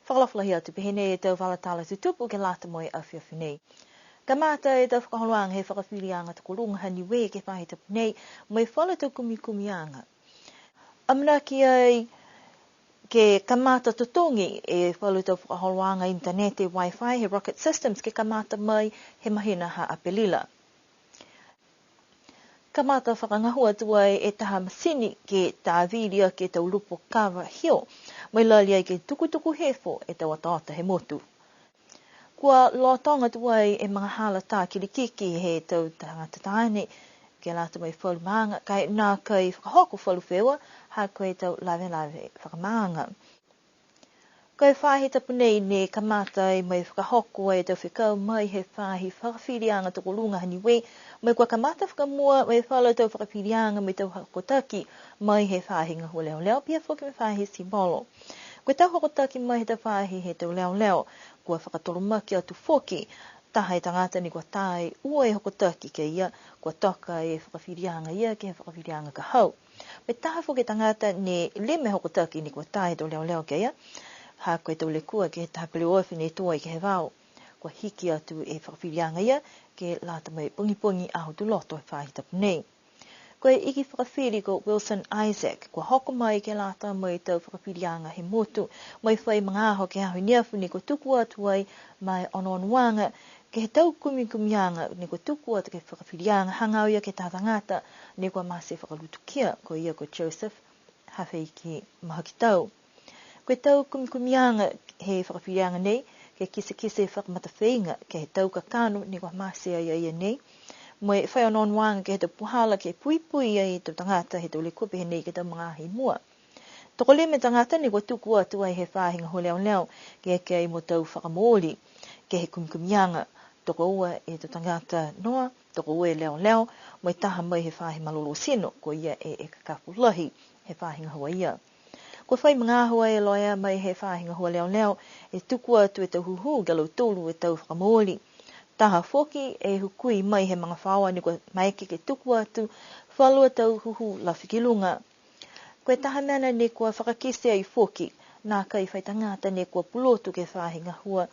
whakalawhalahi atu pehene e tau walatala tutupu ke lata moe awhiawhi nei. Ka mata e tau whakaholoanga he whakawhirianga te kolunga hani we ke whahi tapu nei, mai whala tau kumi-kumianga. Amana ki ai ke kamata tutongi e whalu tau whakaholoanga internete Wi-Fi he rocket systems ke kamata mai he mahina ha apelila. Kamata whakangahua tuai e taha masini ke tā viria ke tau lupo kawa hio, mai lali ai ke tukutuku hefo e tau ataata he motu. Kua lotonga tuai e mga hala tā kirikiki he tau tangata tāne, ke lata mai whalu maanga, kai nā kai whakahoko whalu whewa, ha koe tau lawe whakamaanga. Koe whahi tapu nei ne kamata e mai whakahoko e tau whikau mai he whahi whakawhirianga toko lunga hani we, mai kua kamata whakamua mai whala tau whakawhirianga mai tau hakotaki mai he whahi ngahua leo leo, pia whoki me whahi sibolo. Koe tau hakotaki mai he tau whahi he tau leo leo, kua whakatolomaki atu whoki, taha e tangata ni kua tae ua e hakotaki ke ia, kua toka e whakawhirianga ia ke whakawhirianga ka hau. Me taha whoki tangata ne leme hakotaki ni kua tae tau leo leo ke ia, ha koe tau le kua ke taha pele oawhine tua i ke he wao. Kua hiki atu e whakawhirianga ia ke lata mai pungi ahu tu loto e whahi tapu nei. Koe iki whakawhiri ko Wilson Isaac, kua hoko mai ke lata mai tau whakawhirianga he motu, mai whai mga aho ke ahu niafu ni ko tuku atu ai mai onoanuanga, ke he tau kumi-kumianga ni ko tuku atu ke whakawhirianga hangau ia ke tātangata ni kua mase whakalutukia ko ia ko Joseph hawhi ki mahakitau. Koe tau kumi-kumianga he whakawhirianga nei, ke kise whakamatawhinga ke he tau kakano ni kua mase ia nei, mai whai onoanuanga ke he tau puhala ke pui ai tau tangata he tau le kupe he nei ke tau mga ahi mua. Toko le me tangata ni kua tuku atu ai he whahinga ho leo leo ke ai mo tau whakamoli ke he kumi-kumianga. Toko ua e tau tangata noa, toko ua e leo leo, mai taha mai he whahi malolo sino, ko ia e kakapulahi he whahinga hoa ia. Ko whai mga ahua e loia mai he whahinga hoa leo leo, e tuku atu e tau huhu galau tolu e tau whakamoli. Taha whoki e hukui mai he mga whaua ni kua maike ke tuku atu, whalua tau huhu la whikilunga. Koe taha mana ne kua whakakise ai whoki, nā kai whai tangata ne kua pulotu ke whahinga hua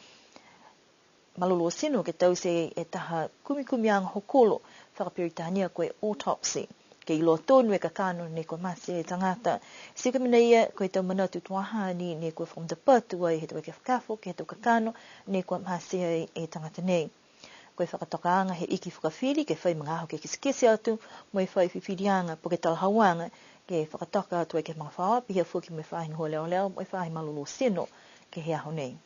malolo sino ke tau se e taha kumi-kumianga hokolo, whakapiritania koe autopsy. Ke ilo tonu e kakano ne kua mase e tangata. Sika mina ia koe tau manatu tuahani ne kua whamdapatu ai he tau e ke whakafo, ke he tau kakano ne kua mase e tangata nei. Koe whakatokaanga he iki whakawhiri ke whai mga aho ke kisikisi atu, mai whai whiwhirianga po ke talahawanga ke whakatoka atu e ke mga whawa, pihia whuki me whahinga hoa leo leo, mai whahi malolo sino ke he aho nei.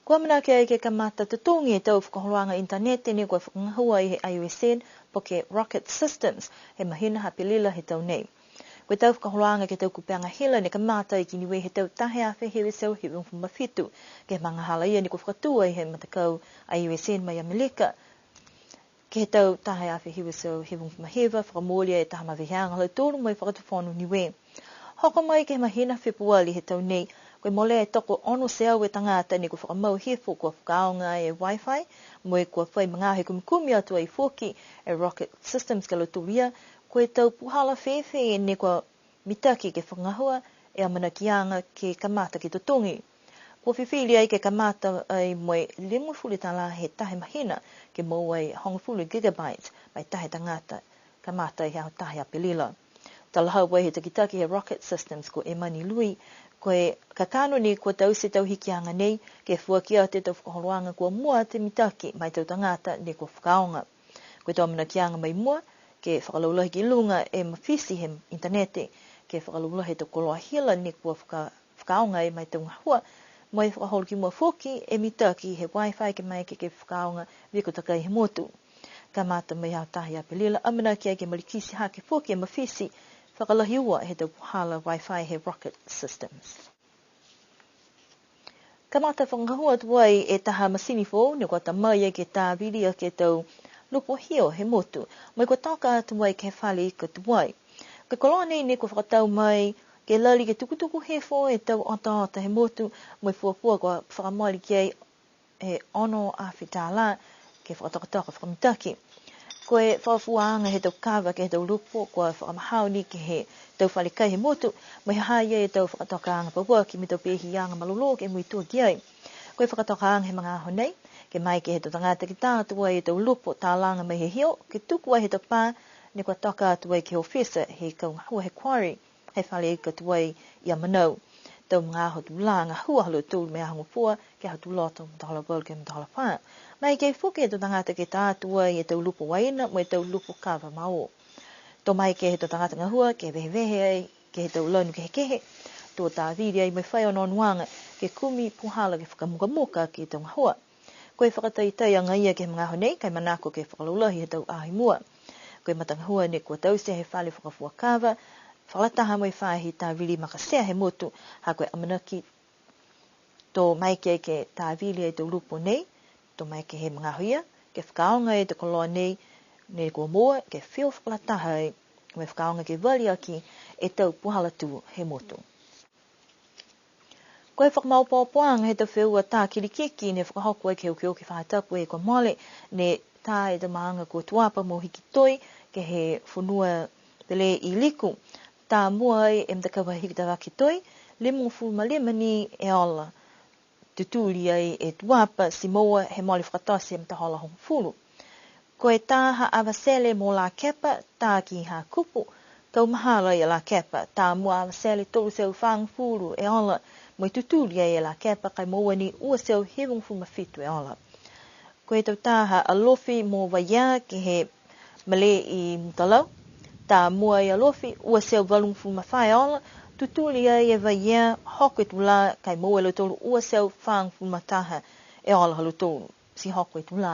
Kua mana ke ai ke kamata tutongi e tau whakaholoanga internete ni kua whakangahua i he IUSN po ke rocket systems he mahina hapelila he tau nei. Koe tau whakaholoanga ke tau kupeanga hela ne kamata i kiniwe he tau tahe awhi hewe sau he wumawhitu ke mga hala ia ni kua whakatua i he matakau IUSN mai Amerika. Ke he tau tahe awhi hewe sau he wumawhewa whakamolia e taha maweheanga lau tōru mai whakatufonu niwe. Hoko mai ke mahina Februari he tau nei, koe mole e toko ono se au e tangata ni kua whakamau hefo kua whakaonga e Wi-Fi, moe kua whai mga he kumikumi atu ai whoki e rocket systems ka loturia, koe tau puhala whewhe ne kua mitaki ke whangahua e amana kianga ke kamata ke tutongi. Kua whiwhili ai ke kamata ai moe 50 tala he tahe mahina ke mau ai 50 gigabytes mai tahe tangata kamata i hao tahe apelila. Talahau wai he takitaki he rocket systems ko e mani lui, koe kakano ni kua tau se tau hikianga nei, ke fuakia te tau whakaholoanga kua mua te mitaki mai tau tangata ni kua whakaonga. Koe tau amana kianga mai mua, ke whakalaulahi ki lunga e mawhisi he internete, ke whakalaulahi tau koloa hila ni kua whakaonga e mai tau ngahua, mai whakaholo ki mua whoki e mitaki he Wi-Fi ke mai ke whakaonga wiko takai he motu. Ka mata mai hao tahi a pelila, amana ki ai ke malikisi hake whoki e mawhisi, whakalahi ua he tau puhala Wi-Fi he rocket systems. Ka mata whangahua tuai e taha masini fo, ne kua tamai e ke tā viria ke tau lupo hio he motu, mai kua taka atu ai ke whale ika tuai. Ka koloa nei ne kua whakatau mai, ke lali ke tukutuku he fo e tau ata he motu, mai fuapua kua whakamali ki ai he ono a whitāla, ke whakatokatoka whakamitaki. Koe whaafuanga he tau kawa ke he tau lupo, koe whaamahau ni ke he tau whalikai he motu, mai haia e tau whakatokaanga paua ki me tau pehianga malolo ke mui tua ki ai. Koe whakatokaanga he mga aho nei, ke mai ke he tau tangata ki tātua e tau lupo tālanga mai he hio, ke tuku ai he tau pā, ne kua toka atua ke ofisa he kaungahua he quarry, he whale ika tuai i a manau. Tau mga aho tu langa hua halo tūlu me ahangu pua, ke aho tu loto, mtahala bol ke mtahala pā. Mai kei fuke to tangata ke tātua i tau lupo waina, mo tau lupo kawa mao. To mai ke he to tangata ngahua, ke vehevehe ai, ke he tau launu ke he kehe, to tā viri ai mai whai ono nuanga, ke kumi puhala ke whakamukamuka ke tau ngahua. Koe whakataitai anga ia ke mga honei, kai manako ke whakalulahi he tau ahimua. Koe matangahua ne kua tause he whale whakafua kawa, whalataha mai whahi tā viri makasea he motu, ha koe amanaki, to mai ke tā viri ai tau lupo nei, to mai ke he mga hoia, ke whakaonga e te koloa nei, ne kua moa, ke whio whakalataha e, me whakaonga ke wali aki, e tau puhala tu he motu. Koe whakamaupoapoanga he tau whiua tā kirikiki, ne whakahoko e ke ukio ki whahatapu e kua mole, ne tā e te maanga kua tuapa mo hiki toi, ke he whunua tele i liku, tā mua ai e mtakawa hiki tawa ki toi, limu fulmalima ni e ola, tutuli ai e tuapa si moa he moli whakatasi e mtahola hong fulu. Koe tā ha awasele mo la kepa, tā ki ha kupu, kau mahala i la kepa, tā mua awasele tolu seu whang fulu e ola, mo i tutuli ai e la kepa, kai moa ni ua seu hewung fumafitu e ola. Koe tau tā ha alofi mo waya ki he male i mtalau, tā mua i alofi, ua seu walung fumawhai ola, tutuli ai e waya hoko e tula kai moa lo tolu ua seu whang fumataha e ola halo tolu, si hoko e tula.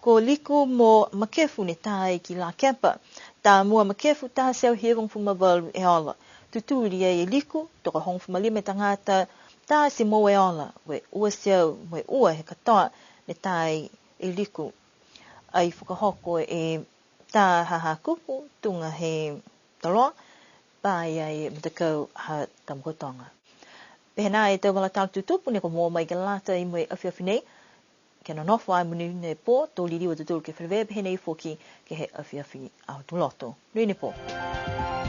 Ko liku mo makefu ne tai ki la kepa, tā mua makefu tā seu hewung fumawalu e ola, tutuli ai e liku, toka hong fumalime tangata, tā si moa e ola, we ua seu, we ua he katoa ne tai e liku, ai whakahoko e tā haha kupu, tunga he taloa, pai ai mtakau ha tamkotonga. Pehena e tau wala tālu tutupu, ne ko mō mai ke lata i mwe awhiawhi nei, ke na nofu ai muni ne pō, tō liriwa tuturu ke whewebe, he nei fōki ke he awhiawhi au tuloto. Nui ne pō.